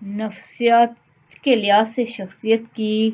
نفسیات کے لحاظ سے شخصیت کی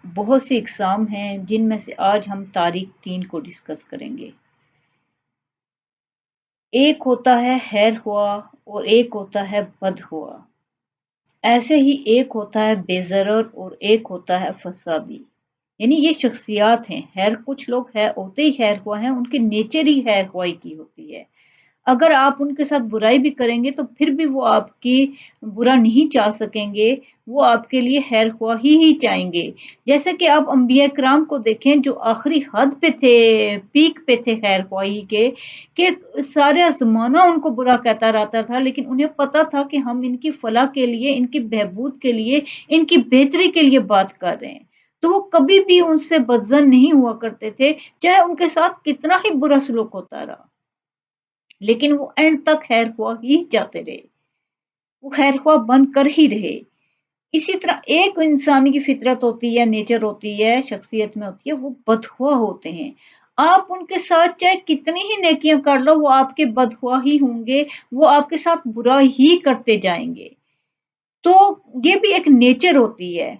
بہت سی اقسام ہیں، جن میں سے آج ہم تاریخ 3 کو ڈسکس کریں گے۔ ایک ہوتا ہے خیر خواہ اور ایک ہوتا ہے بد خواہ۔ ایسے ہی ایک ہوتا ہے بے ضرر اور ایک ہوتا ہے فسادی۔ یعنی یہ شخصیات ہیں، کچھ لوگ ہوتے ہی خیر خواہ ہیں، ان کے نیچر ہی خیر خواہی کی ہوتی ہے۔ اگر آپ ان کے ساتھ برائی بھی کریں گے تو پھر بھی وہ آپ کی برا نہیں چاہ سکیں گے، وہ آپ کے لیے خیر خواہی ہی چاہیں گے۔ جیسے کہ آپ انبیاء کرام کو دیکھیں جو آخری حد پہ تھے، پیک پہ تھے خیر خواہی کے، کہ سارا زمانہ ان کو برا کہتا رہتا تھا، لیکن انہیں پتا تھا کہ ہم ان کی فلاح کے لیے، ان کی بہبود کے لیے، ان کی بہتری کے لیے بات کر رہے ہیں۔ تو وہ کبھی بھی ان سے بدظن نہیں ہوا کرتے تھے، چاہے ان کے ساتھ کتنا ہی برا سلوک ہوتا رہا، لیکن وہ اینڈ تک خیر خواہ ہی چاہتے رہے، وہ خیر خواہ بن کر ہی رہے۔ اسی طرح ایک انسان کی فطرت ہوتی ہے، نیچر ہوتی ہے، شخصیت میں ہوتی ہے، وہ بدخواہ ہوتے ہیں۔ آپ ان کے ساتھ چاہے کتنی ہی نیکیاں کر لو، وہ آپ کے بدخواہ ہی ہوں گے، وہ آپ کے ساتھ برا ہی کرتے جائیں گے۔ تو یہ بھی ایک نیچر ہوتی ہے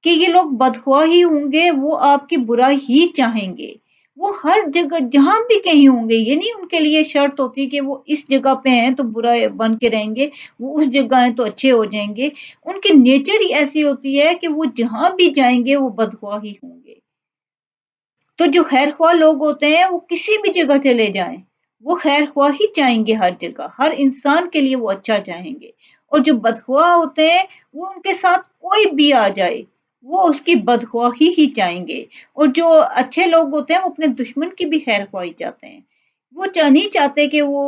کہ یہ لوگ بدخواہ ہی ہوں گے، وہ آپ کی برا ہی چاہیں گے۔ وہ ہر جگہ جہاں بھی کہیں ہوں گے، یہ نہیں ان کے لیے شرط ہوتی کہ وہ اس جگہ پہ ہیں تو برا بن کے رہیں گے، وہ اس جگہ ہیں تو اچھے ہو جائیں گے۔ ان کی نیچر ہی ایسی ہوتی ہے کہ وہ جہاں بھی جائیں گے وہ بدخواہ ہی ہوں گے۔ تو جو خیر خواہ لوگ ہوتے ہیں وہ کسی بھی جگہ چلے جائیں، وہ خیر خواہ ہی چاہیں گے، ہر جگہ ہر انسان کے لیے وہ اچھا چاہیں گے۔ اور جو بدخواہ ہوتے ہیں وہ ان کے ساتھ کوئی بھی آ جائے وہ اس کی بدخواہی ہی چاہیں گے۔ اور جو اچھے لوگ ہوتے ہیں وہ اپنے دشمن کی بھی خیر خواہی چاہتے ہیں، وہ نہیں چاہتے کہ وہ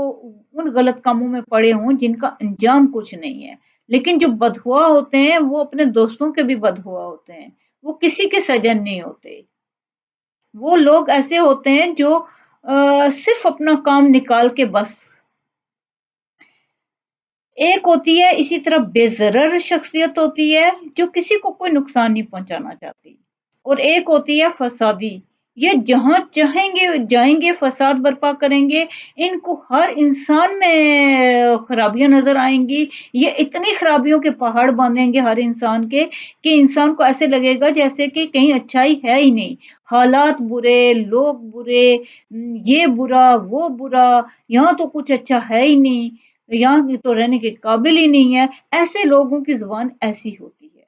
ان غلط کاموں میں پڑے ہوں جن کا انجام کچھ نہیں ہے۔ لیکن جو بدخواہ ہوتے ہیں وہ اپنے دوستوں کے بھی بدخواہ ہوتے ہیں، وہ کسی کے سجن نہیں ہوتے۔ وہ لوگ ایسے ہوتے ہیں جو صرف اپنا کام نکال کے بس۔ ایک ہوتی ہے اسی طرح بے ضرر شخصیت ہوتی ہے جو کسی کو کوئی نقصان نہیں پہنچانا چاہتی، اور ایک ہوتی ہے فسادی، یہ جہاں چاہیں گے جائیں گے، فساد برپا کریں گے، ان کو ہر انسان میں خرابیاں نظر آئیں گی، یہ اتنی خرابیوں کے پہاڑ باندھیں گے ہر انسان کے کہ انسان کو ایسے لگے گا جیسے کہ کہیں اچھائی ہے ہی نہیں، حالات برے، لوگ برے، یہ برا وہ برا، یہاں تو کچھ اچھا ہے ہی نہیں، یہاں تو رہنے کے قابل ہی نہیں ہے۔ ایسے لوگوں کی زبان ایسی ہوتی ہے۔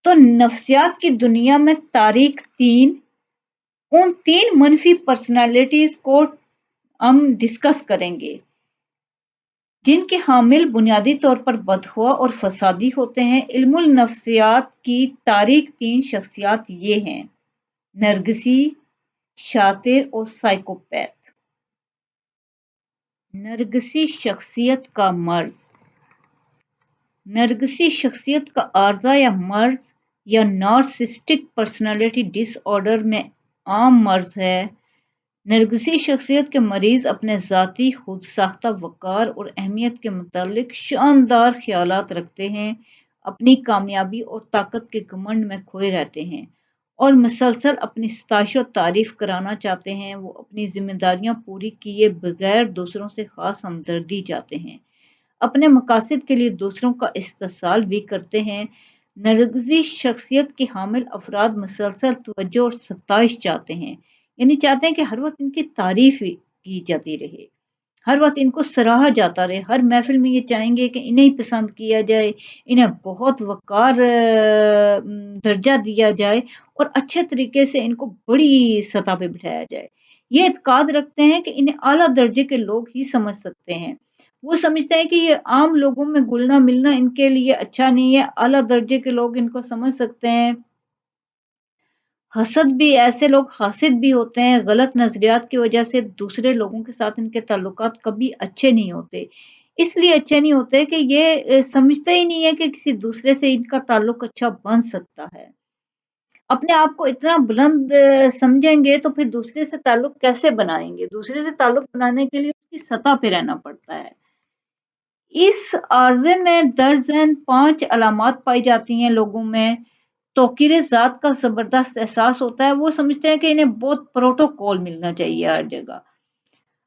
تو نفسیات کی دنیا میں تاریخ 3، ان 3 منفی پرسنالٹیز کو ہم ڈسکس کریں گے، جن کے حامل بنیادی طور پر بدخواہ اور فسادی ہوتے ہیں۔ علم النفسیات کی تاریخ 3 شخصیات یہ ہیں: نرگسی، شاطر اور سائیکوپیتھ۔ نرگسی شخصیت کا مرض۔ نرگسی شخصیت کا عارضہ یا مرض یا نارسسٹک پرسنالٹی ڈس آرڈر میں عام مرض ہے۔ نرگسی شخصیت کے مریض اپنے ذاتی خود ساختہ وقار اور اہمیت کے متعلق شاندار خیالات رکھتے ہیں، اپنی کامیابی اور طاقت کے گھمنڈ میں کھوئے رہتے ہیں اور مسلسل اپنی ستائش و تعریف کرانا چاہتے ہیں۔ وہ اپنی ذمہ داریاں پوری کیے بغیر دوسروں سے خاص ہمدردی چاہتے ہیں، اپنے مقاصد کے لیے دوسروں کا استحصال بھی کرتے ہیں۔ نرگسی شخصیت کے حامل افراد مسلسل توجہ اور ستائش چاہتے ہیں، یعنی چاہتے ہیں کہ ہر وقت ان کی تعریف کی جاتی رہے، ہر وقت ان کو سراہا جاتا رہے، ہر محفل میں یہ چاہیں گے کہ انہیں پسند کیا جائے، انہیں بہت وقار درجہ دیا جائے اور اچھے طریقے سے ان کو بڑی سطح پہ بٹھایا جائے۔ یہ اعتقاد رکھتے ہیں کہ انہیں اعلیٰ درجے کے لوگ ہی سمجھ سکتے ہیں۔ وہ سمجھتے ہیں کہ یہ عام لوگوں میں گلنا ملنا ان کے لیے اچھا نہیں ہے، اعلیٰ درجے کے لوگ ان کو سمجھ سکتے ہیں۔ حسد بھی، ایسے لوگ حاسد بھی ہوتے ہیں، غلط نظریات کی وجہ سے دوسرے لوگوں کے ساتھ ان کے تعلقات کبھی اچھے نہیں ہوتے، اس لیے اچھے نہیں ہوتے کہ یہ سمجھتے ہی نہیں ہے کہ کسی دوسرے سے ان کا تعلق اچھا بن سکتا ہے۔ اپنے آپ کو اتنا بلند سمجھیں گے تو پھر دوسرے سے تعلق کیسے بنائیں گے؟ دوسرے سے تعلق بنانے کے لیے اس کی سطح پہ رہنا پڑتا ہے۔ اس عارضے میں درجن 5 علامات پائی جاتی ہیں لوگوں میں۔ توقیر ذات کا زبردست احساس ہوتا ہے، وہ سمجھتے ہیں کہ انہیں بہت پروٹوکول ملنا چاہیے ہر جگہ،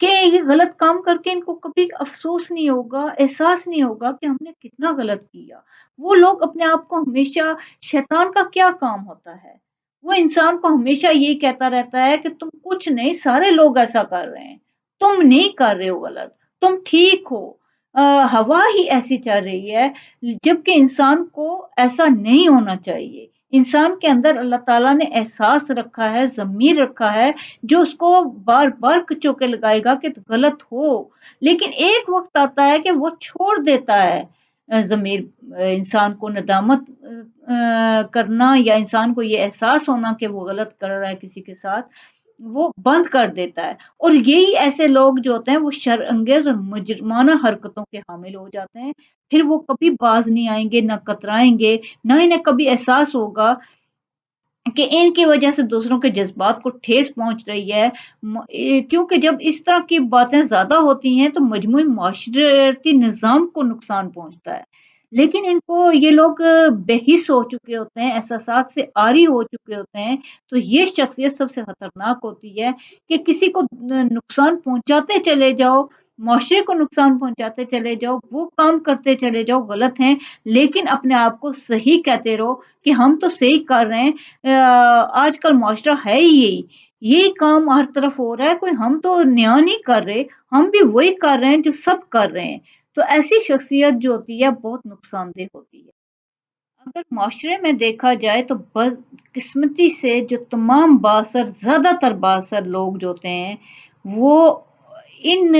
کہ یہ غلط کام کر کے ان کو کبھی افسوس نہیں ہوگا، احساس نہیں ہوگا کہ ہم نے کتنا غلط کیا۔ وہ لوگ اپنے آپ کو ہمیشہ شیطان کا کیا کام ہوتا ہے؟ وہ انسان کو ہمیشہ یہی کہتا رہتا ہے کہ تم کچھ نہیں، سارے لوگ ایسا کر رہے ہیں، تم نہیں کر رہے ہو غلط، تم ٹھیک ہو۔ ہوا ہی ایسی چل رہی ہے، جبکہ انسان کو ایسا نہیں ہونا چاہیے۔ انسان کے اندر اللہ تعالیٰ نے احساس رکھا ہے، ضمیر رکھا ہے، جو اس کو بار بار کچوکے لگائے گا کہ غلط ہو، لیکن ایک وقت آتا ہے کہ وہ چھوڑ دیتا ہے ضمیر انسان کو ندامت کرنا، یا انسان کو یہ احساس ہونا کہ وہ غلط کر رہا ہے کسی کے ساتھ، وہ بند کر دیتا ہے۔ اور یہی ایسے لوگ جو ہوتے ہیں وہ شر انگیز اور مجرمانہ حرکتوں کے حامل ہو جاتے ہیں، پھر وہ کبھی باز نہیں آئیں گے، نہ کترائیں گے، نہ انہیں کبھی احساس ہوگا کہ ان کی وجہ سے دوسروں کے جذبات کو ٹھیس پہنچ رہی ہے۔ کیونکہ جب اس طرح کی باتیں زیادہ ہوتی ہیں تو مجموعی معاشرتی نظام کو نقصان پہنچتا ہے، لیکن ان کو یہ لوگ بے حس ہو چکے ہوتے ہیں، احساسات سے عاری ہو چکے ہوتے ہیں، تو یہ شخصیت سب سے خطرناک ہوتی ہے کہ کسی کو نقصان پہنچاتے چلے جاؤ، معاشرے کو نقصان پہنچاتے چلے جاؤ، وہ کام کرتے چلے جاؤ غلط ہیں، لیکن اپنے آپ کو صحیح کہتے رہو کہ ہم تو صحیح کر رہے ہیں۔ آج کل معاشرہ ہے ہی یہی کام ہر طرف ہو رہا ہے، کوئی ہم تو نیا نہیں کر رہے، ہم بھی وہی کر رہے ہیں جو سب کر رہے ہیں۔ تو ایسی شخصیت جو ہوتی ہے بہت نقصان دہ ہوتی ہے۔ اگر معاشرے میں دیکھا جائے تو بدقسمتی سے جو تمام بااثر، زیادہ تر بااثر لوگ جو ہوتے ہیں وہ ان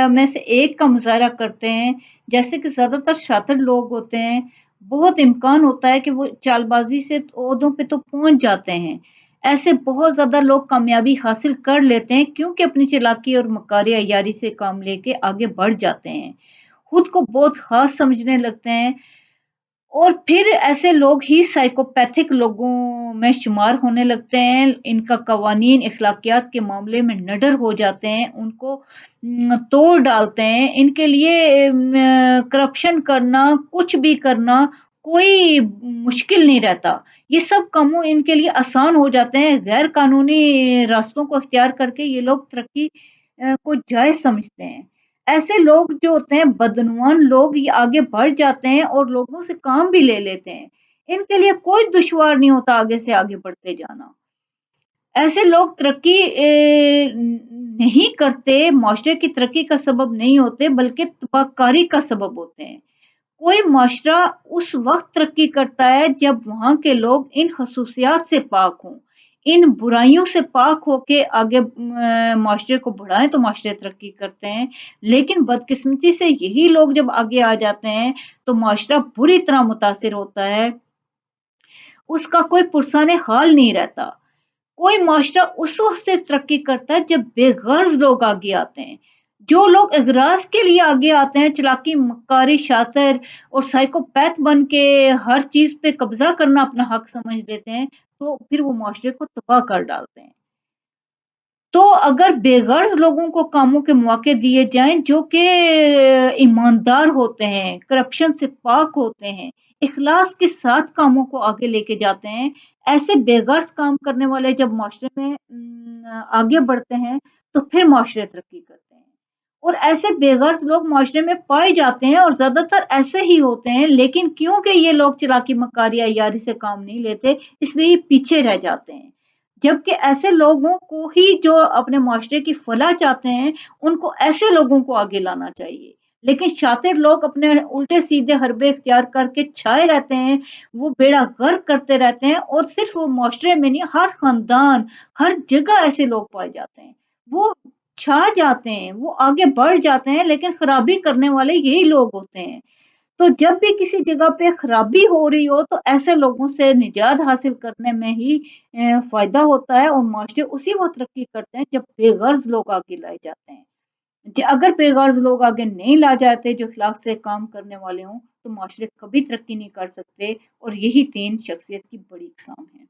میں سے ایک کا مظاہرہ کرتے ہیں، جیسے کہ زیادہ تر شاطر لوگ ہوتے ہیں، بہت امکان ہوتا ہے کہ وہ چال بازی سے عہدوں پہ تو پہنچ جاتے ہیں۔ ایسے بہت زیادہ لوگ کامیابی حاصل کر لیتے ہیں کیونکہ اپنی چالاکی اور مکاری عیاری سے کام لے کے آگے بڑھ جاتے ہیں، خود کو بہت خاص سمجھنے لگتے ہیں، اور پھر ایسے لوگ ہی سائیکوپیتھک لوگوں میں شمار ہونے لگتے ہیں۔ ان کا قوانین اخلاقیات کے معاملے میں نڈر ہو جاتے ہیں، ان کو توڑ ڈالتے ہیں۔ ان کے لیے کرپشن کرنا، کچھ بھی کرنا کوئی مشکل نہیں رہتا، یہ سب کاموں ان کے لیے آسان ہو جاتے ہیں۔ غیر قانونی راستوں کو اختیار کر کے یہ لوگ ترقی کو جائز سمجھتے ہیں۔ ایسے لوگ جو ہوتے ہیں بدعنوان لوگ، یہ آگے بڑھ جاتے ہیں اور لوگوں سے کام بھی لے لیتے ہیں، ان کے لیے کوئی دشوار نہیں ہوتا آگے سے آگے بڑھتے جانا۔ ایسے لوگ ترقی نہیں کرتے، معاشرے کی ترقی کا سبب نہیں ہوتے بلکہ تباہ کاری کا سبب ہوتے ہیں۔ کوئی معاشرہ اس وقت ترقی کرتا ہے جب وہاں کے لوگ ان خصوصیات سے پاک ہوں، ان برائیوں سے پاک ہو کے آگے معاشرے کو بڑھائیں تو معاشرے ترقی کرتے ہیں۔ لیکن بدقسمتی سے یہی لوگ جب آگے آ جاتے ہیں تو معاشرہ بری طرح متاثر ہوتا ہے، اس کا کوئی پرسان حال نہیں رہتا۔ کوئی معاشرہ اس وقت سے ترقی کرتا ہے جب بے غرض لوگ آگے آتے ہیں۔ جو لوگ اغراض کے لیے آگے آتے ہیں، چلاکی، مکاری، شاطر اور سائیکوپیتھ بن کے ہر چیز پہ قبضہ کرنا اپنا حق سمجھ لیتے ہیں، تو پھر وہ معاشرے کو تباہ کر ڈالتے ہیں۔ تو اگر بے غرض لوگوں کو کاموں کے مواقع دیے جائیں جو کہ ایماندار ہوتے ہیں، کرپشن سے پاک ہوتے ہیں، اخلاص کے ساتھ کاموں کو آگے لے کے جاتے ہیں، ایسے بے غرض کام کرنے والے جب معاشرے میں آگے بڑھتے ہیں تو پھر معاشرے ترقی کرتے ہیں۔ اور ایسے بے غرض لوگ معاشرے میں پائے جاتے ہیں اور زیادہ تر ایسے ہی ہوتے ہیں، لیکن کیونکہ یہ لوگ چلاکی، مکاری، عیاری سے کام نہیں لیتے، اس لیے یہ پیچھے رہ جاتے ہیں۔ جبکہ ایسے لوگوں کو ہی جو اپنے معاشرے کی فلاح چاہتے ہیں، ان کو ایسے لوگوں کو آگے لانا چاہیے۔ لیکن شاطر لوگ اپنے الٹے سیدھے حربے اختیار کر کے چھائے رہتے ہیں، وہ بیڑا غرق کرتے رہتے ہیں، اور صرف وہ معاشرے میں نہیں، ہر خاندان، ہر جگہ ایسے لوگ پائے جاتے ہیں۔ وہ چھا جاتے ہیں، وہ آگے بڑھ جاتے ہیں، لیکن خرابی کرنے والے یہی لوگ ہوتے ہیں۔ تو جب بھی کسی جگہ پہ خرابی ہو رہی ہو تو ایسے لوگوں سے نجات حاصل کرنے میں ہی فائدہ ہوتا ہے، اور معاشرے اسی وقت ترقی کرتے ہیں جب بے غرض لوگ آگے لائے جاتے ہیں۔ اگر بے غرض لوگ آگے نہیں لا جاتے جو اخلاق سے کام کرنے والے ہوں تو معاشرے کبھی ترقی نہیں کر سکتے، اور یہی تین شخصیت کی بڑی اقسام ہیں۔